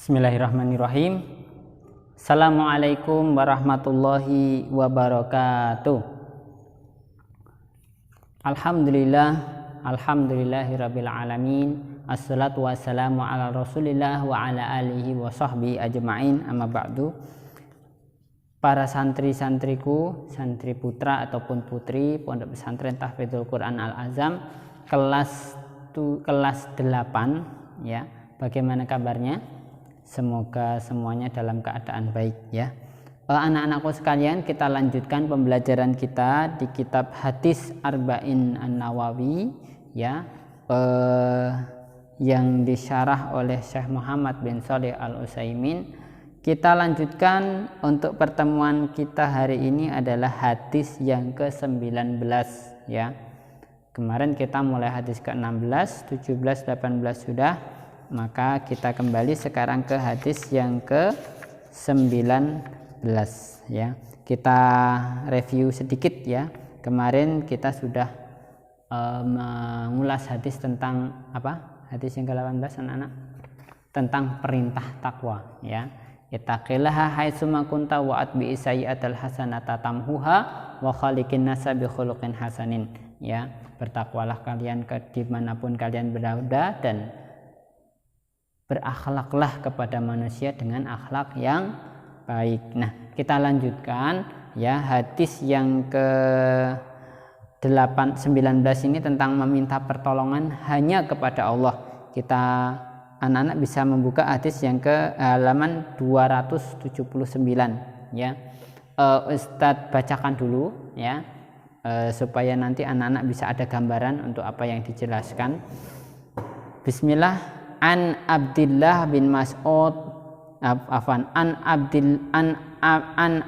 Bismillahirrahmanirrahim. Assalamualaikum warahmatullahi wabarakatuh. Alhamdulillahirabbil alamin. Assalatu wassalamu ala Rasulillah wa ala alihi wa sahbihi ajma'in. Amma ba'du. Para santri-santriku, santri putra ataupun putri Pondok Pesantren Tahfidzul Quran Al-Azam kelas 8 ya. Bagaimana kabarnya? Semoga semuanya dalam keadaan baik ya. Anak-anakku sekalian, kita lanjutkan pembelajaran kita di kitab Hadis Arba'in An-Nawawi ya, yang disyarah oleh Syekh Muhammad bin Shalih Al-Utsaimin. Kita lanjutkan untuk pertemuan kita hari ini adalah hadis yang ke-19 ya. Kemarin kita mulai hadis ke-16, 17, 18 sudah. Maka kita kembali sekarang ke hadis yang ke-19 ya. Kita review sedikit ya. Kemarin kita sudah mengulas hadis tentang apa? Hadis yang ke-18 anak-anak. Tentang perintah takwa ya. Ittaqillaha haitsuma kunta wa atbi'i sayyi'atal hasanata tamhuha wa khaliqin nasa bi khuluqin hasanin ya. Bertakwalah kalian dimanapun kalian berada dan berakhlaklah kepada manusia dengan akhlak yang baik. Nah, kita lanjutkan ya hadis yang ke-19 ini tentang meminta pertolongan hanya kepada Allah. Kita anak-anak bisa membuka hadis yang ke halaman 279 ya. Ustadz bacakan dulu ya, supaya nanti anak-anak bisa ada gambaran untuk apa yang dijelaskan. Bismillah. An Abdillah bin Mas'ud an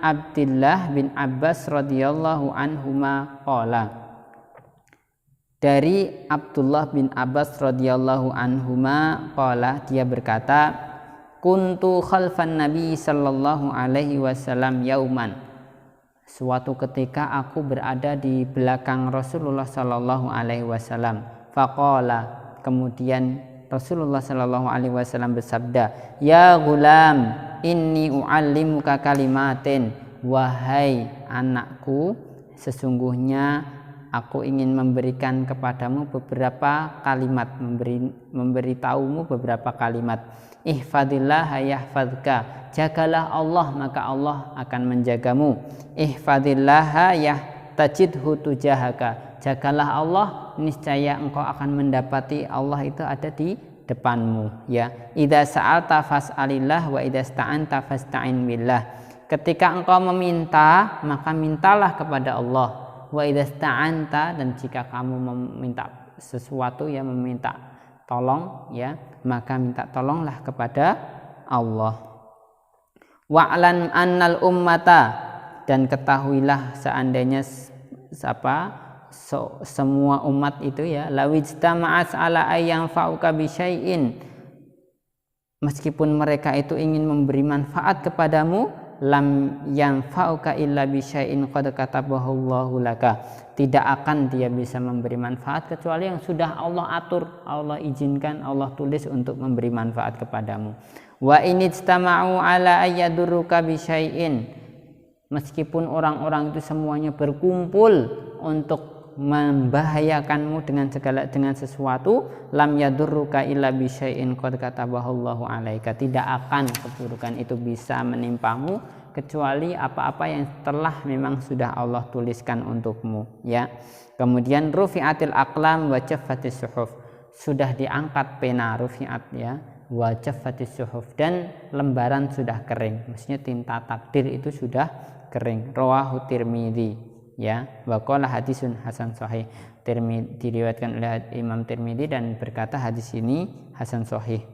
Abdillah bin Abbas radhiyallahu anhuma qala. Dari Abdullah bin Abbas radhiyallahu anhuma qala, dia berkata, kuntu khalfan nabi sallallahu alaihi wasallam yauman. Suatu ketika aku berada di belakang Rasulullah sallallahu alaihi wasallam. Faqala, kemudian Rasulullah Shallallahu Alaihi Wasallam bersabda, ya gulam, inni u'allimuka kalimatin, wahai anakku, sesungguhnya aku ingin memberikan kepadamu beberapa kalimat, memberitahumu beberapa kalimat. Ihfadillah yahfadka, jagalah Allah maka Allah akan menjagamu. Ihfadillah tajidhu tujahaka, jagalah Allah, niscaya engkau akan mendapati Allah itu ada di depanmu ya. Idza sa'alta fas'alillah wa idza sta'anta fasta'in billah. Ketika engkau meminta, maka mintalah kepada Allah. Wa idza sta'anta, dan jika kamu meminta sesuatu ya, meminta tolong ya, maka minta tolonglah kepada Allah. Wa'lan annal ummata, dan ketahuilah seandainya semua umat itu ya, lawijtama'at ala ayyang fa'uka bisyai'in, meskipun mereka itu ingin memberi manfaat kepadamu, lam yanfa'uka illa bisyai'in qad katabahu Allahu laka, tidak akan dia bisa memberi manfaat kecuali yang sudah Allah atur, Allah izinkan, Allah tulis untuk memberi manfaat kepadamu. Wa inijtama'u ala ayyadurruka bisyai'in, meskipun orang-orang itu semuanya berkumpul untuk membahayakanmu dengan sesuatu, lam yadurruka illa bisyai'in qad katabahallahu alaika, tidak akan keburukan itu bisa menimpamu kecuali apa-apa yang telah memang sudah Allah tuliskan untukmu ya. Kemudian rufi'atil aqlam wa jaffatis suhuf, sudah diangkat pena, rufi'at ya, wa jaffatis suhuf, dan lembaran sudah kering, maksudnya tinta takdir itu sudah kering. Rawahu Tirmidzi ya, wa qala hadisun hasan sahih. Diriwayatkan oleh Imam Tirmidzi dan berkata hadis ini hasan sahih.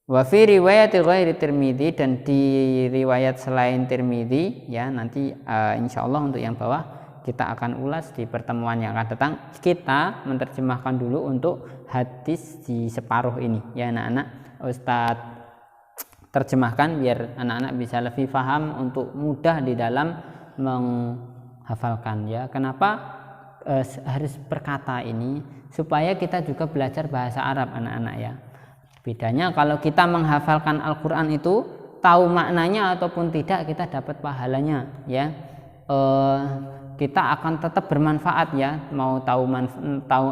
Wa fi riwayati ghairi Tirmidzi, dan di riwayat selain Tirmidzi ya, nanti insyaallah untuk yang bawah kita akan ulas di pertemuan yang akan datang. Kita menerjemahkan dulu untuk hadis di separuh ini ya anak-anak. Ustadz terjemahkan biar anak-anak bisa lebih paham untuk mudah di dalam hafalkan ya. Kenapa harus berkata ini? Supaya kita juga belajar bahasa Arab anak-anak ya. Bedanya kalau kita menghafalkan Al-Qur'an itu tahu maknanya ataupun tidak, kita dapat pahalanya ya. Kita akan tetap bermanfaat ya, mau tahu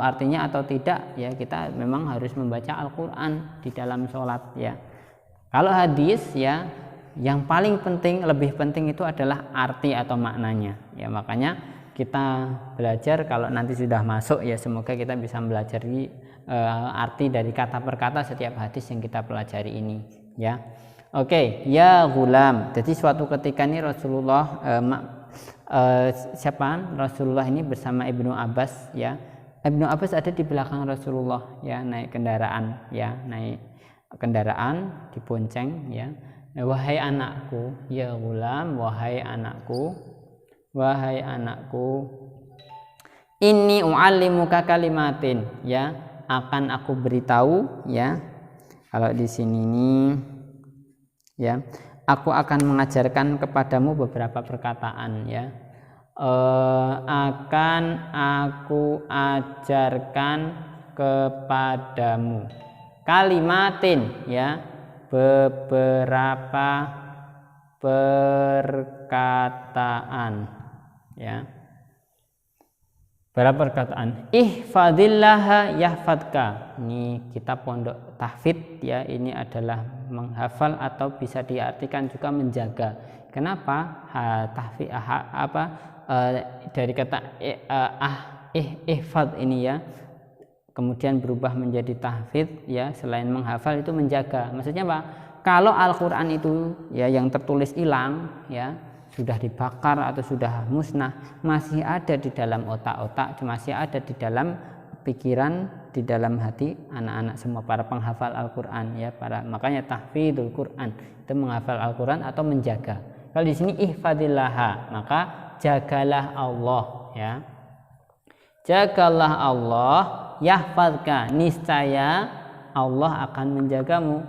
artinya atau tidak ya, kita memang harus membaca Al-Qur'an di dalam sholat ya. Kalau hadis ya, yang paling penting, lebih penting itu adalah arti atau maknanya ya. Makanya kita belajar, kalau nanti sudah masuk ya, semoga kita bisa belajar arti dari kata per kata setiap hadis yang kita pelajari ini ya. Oke, ya gulam. Jadi suatu ketika ini Rasulullah Rasulullah ini bersama Ibnu Abbas ya. Ibnu Abbas ada di belakang Rasulullah ya, naik kendaraan dibonceng ya. Wahai anakku, ya gulam, wahai anakku, inni u'allimuka kalimatin ya, akan aku beritahu ya. Kalau di sini nih ya, aku akan mengajarkan kepadamu beberapa perkataan ya. Akan aku ajarkan kepadamu kalimatin ya, beberapa perkataan ya. Berapa perkataan? Ihfadillaha yahfadka. Ini kita pondok tahfidz ya, ini adalah menghafal atau bisa diartikan juga menjaga. Kenapa? Dari kata ihfad ini ya, kemudian berubah menjadi tahfidz ya, selain menghafal itu menjaga. Maksudnya apa? Kalau Al-Qur'an itu ya yang tertulis hilang ya, sudah dibakar atau sudah musnah, masih ada di dalam otak-otak, masih ada di dalam pikiran, di dalam hati anak-anak semua, para penghafal Al-Qur'an ya, makanya tahfidzul Qur'an itu menghafal Al-Qur'an atau menjaga. Kalau di sini ihfadillaha, maka jagalah Allah ya. Jagalah Allah, yahfadka, niscaya Allah akan menjagamu.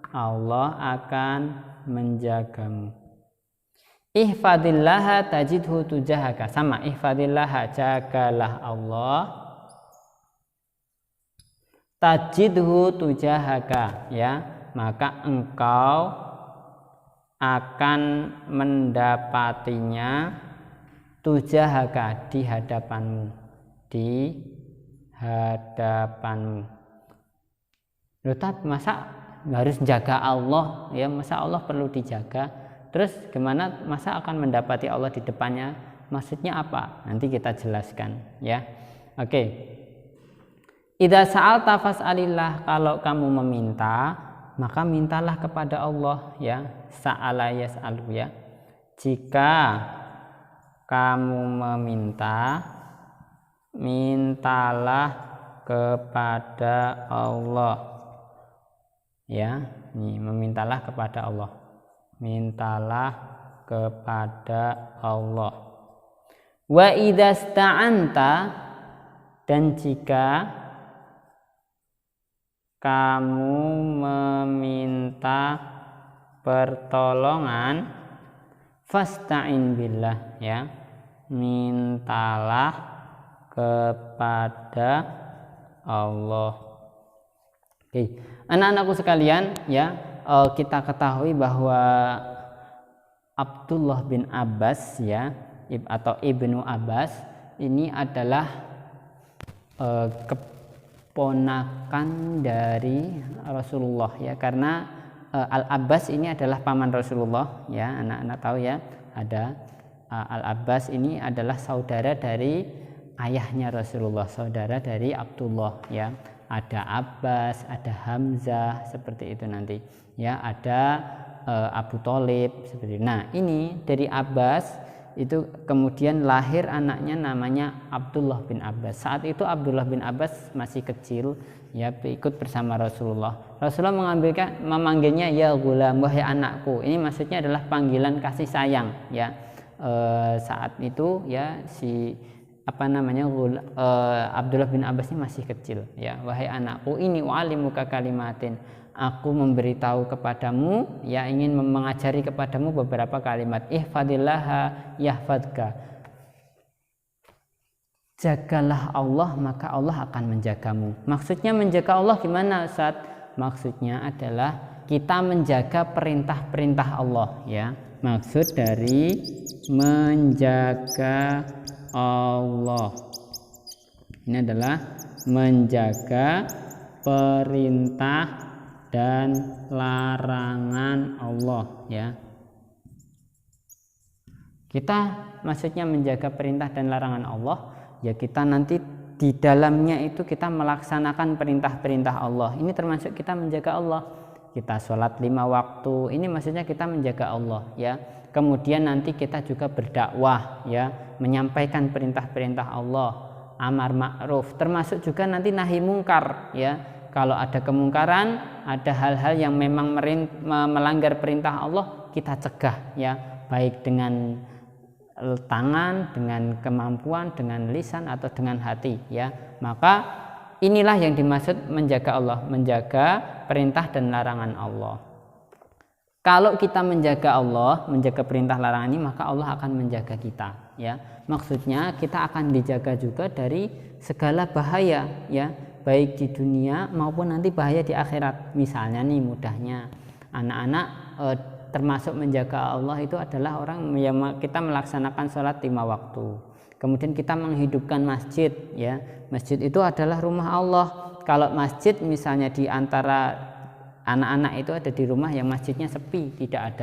Allah akan menjagamu. Ihfadillaha tajidhu tujahaka, sama ihfadillaha, jagalah Allah, tajidhu tujahaka ya, maka engkau akan mendapatinya tujahaka, di hadapanmu, di hadapanmu. Masa harus jaga Allah ya, masa Allah perlu dijaga? Terus gimana masa akan mendapati Allah di depannya? Maksudnya apa? Nanti kita jelaskan ya. Oke. Idza sa'alta fas'alillah, kalau kamu meminta, maka mintalah kepada Allah ya. Sa'ala yas'alu ya. Jika kamu meminta, mintalah kepada Allah. Ya, nih memintalah kepada Allah. Mintalah kepada Allah. Wa idasta'anta, dan jika kamu meminta pertolongan, fasta'in billah ya, mintalah kepada Allah. Oke, anak-anakku sekalian ya, kita ketahui bahwa Abdullah bin Abbas ya, atau Ibnu Abbas ini adalah keponakan dari Rasulullah ya, karena Al-Abbas ini adalah paman Rasulullah ya, anak-anak tahu ya, ada Al-Abbas ini adalah saudara dari ayahnya Rasulullah, saudara dari Abdullah ya. Ada Abbas, ada Hamzah, seperti itu nanti ya, ada Abu Thalib seperti itu. Nah, ini dari Abbas itu kemudian lahir anaknya namanya Abdullah bin Abbas. Saat itu Abdullah bin Abbas masih kecil ya, ikut bersama Rasulullah. Rasulullah memanggilnya ya gulam, wahai anakku. Ini maksudnya adalah panggilan kasih sayang ya. Saat itu ya Abdullah bin Abbas ini masih kecil ya. Wahai anakku, ini wa'alimuka kalimatin, aku memberitahu kepadamu ya, ingin mengajari kepadamu beberapa kalimat. Ihfadillaha yahfadka, jagalah Allah maka Allah akan menjagamu. Maksudnya menjaga Allah gimana Ustaz? maksudnya adalah kita menjaga perintah-perintah Allah ya. Maksud dari menjaga Allah ini adalah menjaga perintah dan larangan Allah ya. Kita maksudnya menjaga perintah dan larangan Allah ya, kita nanti di dalamnya itu kita melaksanakan perintah-perintah Allah. Ini termasuk kita menjaga Allah. Kita sholat 5 waktu, ini maksudnya kita menjaga Allah ya. Kemudian nanti kita juga berdakwah ya, menyampaikan perintah-perintah Allah, amar ma'ruf, termasuk juga nanti nahi mungkar ya. Kalau ada kemungkaran, ada hal-hal yang memang melanggar perintah Allah, kita cegah ya, baik dengan tangan, dengan kemampuan, dengan lisan atau dengan hati ya. Maka inilah yang dimaksud menjaga Allah, menjaga perintah dan larangan Allah. Kalau kita menjaga Allah, menjaga perintah larangan ini, maka Allah akan menjaga kita ya. Maksudnya kita akan dijaga juga dari segala bahaya ya, baik di dunia maupun nanti bahaya di akhirat. Misalnya nih mudahnya anak-anak termasuk menjaga Allah itu adalah orang yang kita melaksanakan sholat 5 waktu. Kemudian kita menghidupkan masjid ya. Masjid itu adalah rumah Allah. Kalau masjid misalnya di antara anak-anak itu ada di rumah yang masjidnya sepi, tidak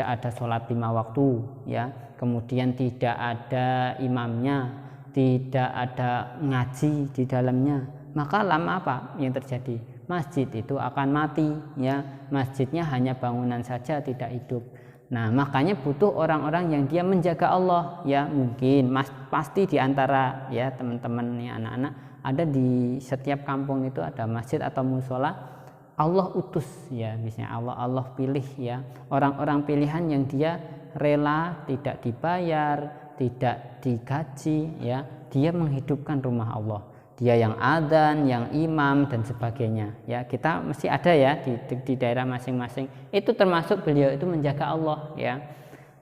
ada sholat 5 waktu ya. Kemudian tidak ada imamnya, tidak ada ngaji di dalamnya, maka lama apa yang terjadi? Masjid itu akan mati ya. Masjidnya hanya bangunan saja, tidak hidup. Nah, makanya butuh orang-orang yang dia menjaga Allah ya. Mungkin pasti di antara ya teman-teman nih anak-anak ada di setiap kampung itu ada masjid atau musola. Allah utus ya, misalnya Allah pilih ya orang-orang pilihan yang dia rela, tidak dibayar, tidak digaji ya, dia menghidupkan rumah Allah. Dia yang adzan, yang imam dan sebagainya ya. Kita mesti ada ya di daerah masing-masing. Itu termasuk beliau itu menjaga Allah ya.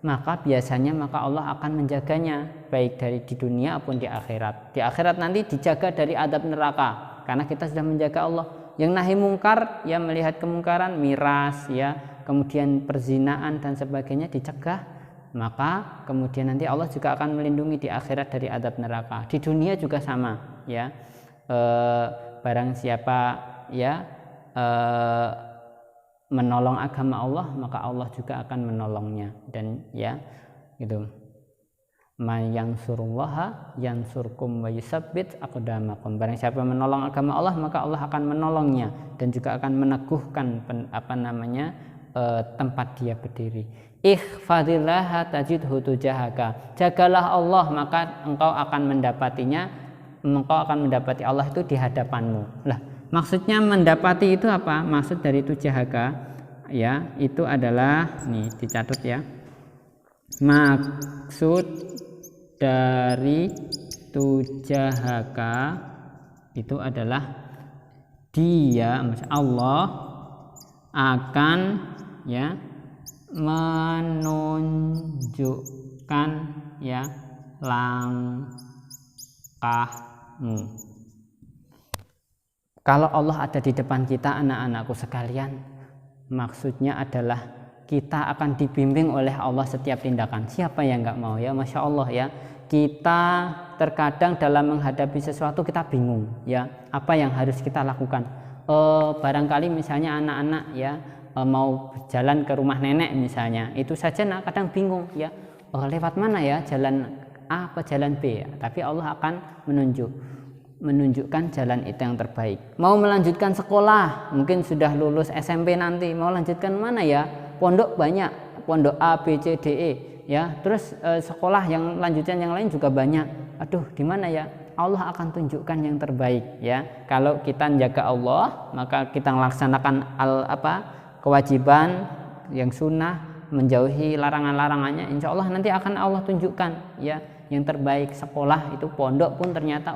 Maka biasanya Allah akan menjaganya baik dari di dunia maupun di akhirat. Di akhirat nanti dijaga dari adab neraka karena kita sudah menjaga Allah. Yang nahi mungkar ya, melihat kemungkaran, miras ya, kemudian perzinaan dan sebagainya dicegah, maka kemudian nanti Allah juga akan melindungi di akhirat dari adab neraka. Di dunia juga sama ya. Barang siapa ya menolong agama Allah, maka Allah juga akan menolongnya. Dan ya gitu, man yansurullaha yansurkum wa yusabbit aqdamakum. Barang siapa menolong agama Allah, maka Allah akan menolongnya dan juga akan meneguhkan tempat dia berdiri. Ihfadillaha tajidhu tujahaka. Jagalah Allah, maka engkau akan mendapatinya, engkau akan mendapati Allah itu di hadapanmu. Lah, maksudnya mendapati itu apa? Maksud dari tujahaka ya, itu adalah nih dicatat ya. Maksud dari tujahaka itu adalah dia, Allah akan ya menunjukkan ya langkahmu. Kalau Allah ada di depan kita anak-anakku sekalian, maksudnya adalah kita akan dibimbing oleh Allah setiap tindakan. Siapa yang nggak mau ya, Masya Allah ya. Kita terkadang dalam menghadapi sesuatu kita bingung ya, apa yang harus kita lakukan. Barangkali misalnya anak-anak ya mau jalan ke rumah nenek misalnya, itu saja kadang bingung ya, lewat mana ya, jalan A apa jalan B ya. Tapi Allah akan menunjukkan jalan itu yang terbaik. Mau melanjutkan sekolah, mungkin sudah lulus SMP nanti, mau lanjutkan mana ya, pondok banyak, pondok A B C D E ya, terus sekolah yang lanjutan yang lain juga banyak. Aduh, di mana ya? Allah akan tunjukkan yang terbaik ya. Kalau kita menjaga Allah, maka kita melaksanakan kewajiban yang sunnah, menjauhi larangan-larangannya, insya Allah nanti akan Allah tunjukkan ya yang terbaik. Sekolah itu pondok pun ternyata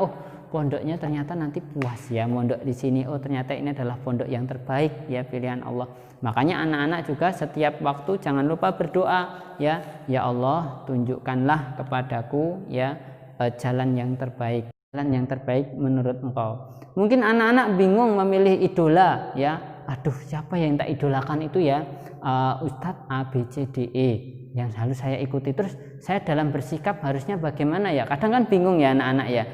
pondoknya ternyata nanti puas ya, mondok di sini, ternyata ini adalah pondok yang terbaik ya, pilihan Allah. Makanya anak-anak juga setiap waktu jangan lupa berdoa ya Allah tunjukkanlah kepadaku ya jalan yang terbaik. jalan yang terbaik menurut engkau. Mungkin anak-anak bingung memilih idola ya. Aduh, siapa yang tak idolakan itu ya? Ustadz A B C D E yang harus saya ikuti. Terus saya dalam bersikap harusnya bagaimana ya? Kadang kan bingung ya anak-anak ya.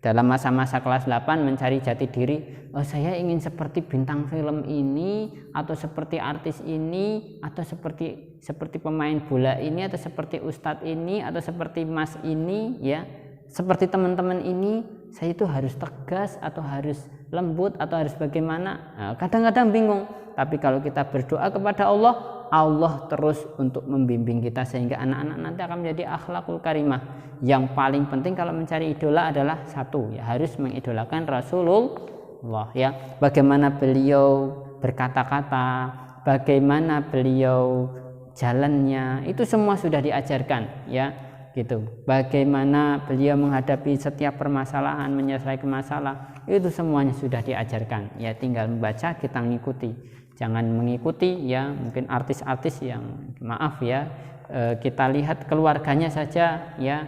Dalam masa-masa kelas 8 mencari jati diri, saya ingin seperti bintang film ini, atau seperti artis ini, atau seperti pemain bola ini, atau seperti ustadz ini, atau seperti mas ini ya, seperti teman-teman ini. Saya itu harus tegas atau harus lembut atau harus bagaimana. Kadang-kadang bingung. Tapi kalau kita berdoa kepada Allah, Allah terus untuk membimbing kita sehingga anak-anak nanti akan menjadi akhlakul karimah. Yang paling penting kalau mencari idola adalah satu, ya harus mengidolakan Rasulullah ya. Bagaimana beliau berkata-kata, bagaimana beliau jalannya, itu semua sudah diajarkan ya. Gitu. Bagaimana beliau menghadapi setiap permasalahan, menyelesaikan masalah, itu semuanya sudah diajarkan. Ya tinggal membaca, kita mengikuti. Jangan mengikuti ya mungkin artis-artis yang maaf ya, kita lihat keluarganya saja ya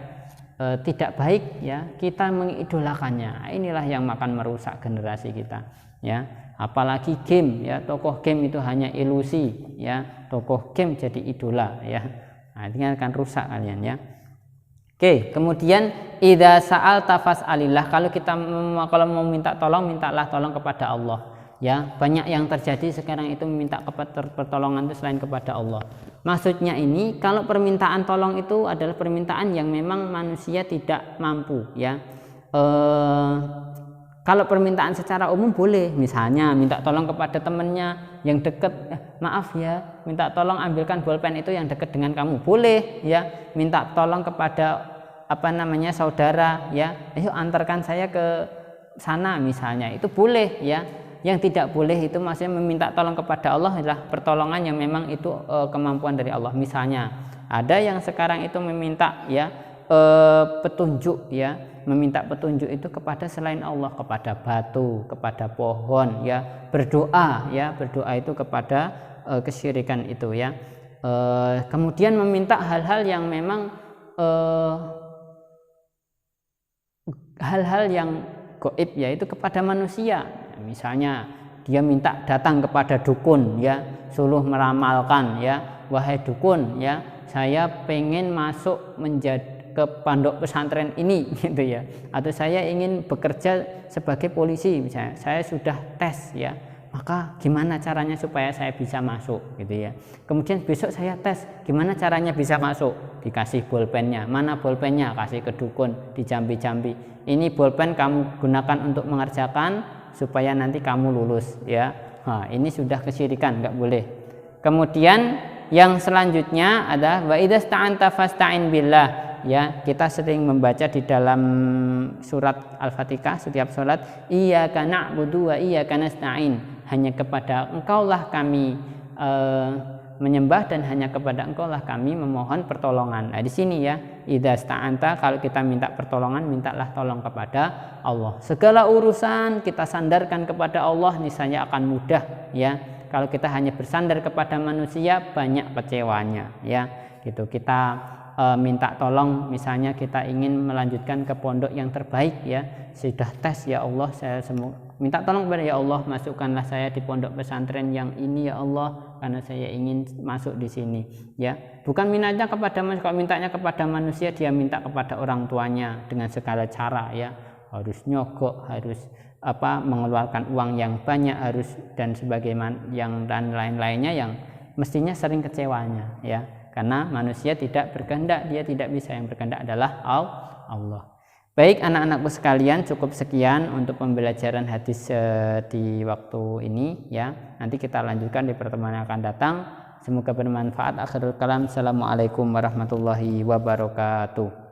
tidak baik ya, kita mengidolakannya. Inilah yang akan merusak generasi kita ya. Apalagi game ya, tokoh game itu hanya ilusi ya, tokoh game jadi idola ya. Nah, ini akan rusak kalian ya. Oke, kemudian idza sa'alta fas'alillah, kalau mau minta tolong, mintalah tolong kepada Allah. Ya, banyak yang terjadi sekarang itu meminta pertolongan itu selain kepada Allah. Maksudnya ini, kalau permintaan tolong itu adalah permintaan yang memang manusia tidak mampu ya. Kalau permintaan secara umum boleh, misalnya minta tolong kepada temannya yang dekat, maaf ya, minta tolong ambilkan bolpen itu yang dekat dengan kamu, boleh ya. Minta tolong kepada saudara ya, ayo antarkan saya ke sana misalnya, itu boleh ya. Yang tidak boleh itu maksudnya meminta tolong kepada Allah adalah pertolongan yang memang itu kemampuan dari Allah. Misalnya ada yang sekarang itu meminta ya petunjuk ya, meminta petunjuk itu kepada selain Allah, kepada batu, kepada pohon ya, berdoa itu kepada kesyirikan itu ya. Kemudian meminta hal-hal yang memang hal-hal yang gaib yaitu kepada manusia. Misalnya dia minta datang kepada dukun ya, suruh meramalkan ya, wahai dukun ya, saya pengen masuk menjadi ke pondok pesantren ini gitu ya, atau saya ingin bekerja sebagai polisi misalnya, saya sudah tes ya, maka gimana caranya supaya saya bisa masuk gitu ya. Kemudian besok saya tes, gimana caranya bisa masuk, dikasih bolpennya, mana bolpennya, kasih ke dukun, dijambi-jambi, ini bolpen kamu gunakan untuk mengerjakan supaya nanti kamu lulus ya. Nah, ini sudah kesyirikan, nggak boleh. Kemudian yang selanjutnya ada wa idza sta'anta fasta'in billah ya. Kita sering membaca di dalam surat Al-Fatihah setiap salat, iyyaka na'budu wa iyyaka nasta'in, hanya kepada Engkaulah kami menyembah dan hanya kepada Engkaulah kami memohon pertolongan. Nah, di sini ya, idza sta'anta, kalau kita minta pertolongan, mintalah tolong kepada Allah. Segala urusan kita sandarkan kepada Allah, niscaya akan mudah ya. Kalau kita hanya bersandar kepada manusia, banyak kecewanya ya. Gitu. Kita minta tolong, misalnya kita ingin melanjutkan ke pondok yang terbaik ya, sudah tes ya Allah, saya minta tolong kepada ya Allah, masukkanlah saya di pondok pesantren yang ini ya Allah, karena saya ingin masuk di sini ya. Bukan mintanya kepada manusia, kalau mintanya kepada manusia dia minta kepada orang tuanya dengan segala cara ya, harus nyogok, harus mengeluarkan uang yang banyak, harus dan sebagaimana yang dan lain-lainnya yang mestinya sering kecewanya ya, karena manusia tidak berkehendak, dia tidak bisa, yang berkehendak adalah Allah. Baik anak-anakku sekalian, cukup sekian untuk pembelajaran hadis di waktu ini ya. Nanti kita lanjutkan di pertemuan yang akan datang. Semoga bermanfaat. Akhirul kalam. Assalamualaikum warahmatullahi wabarakatuh.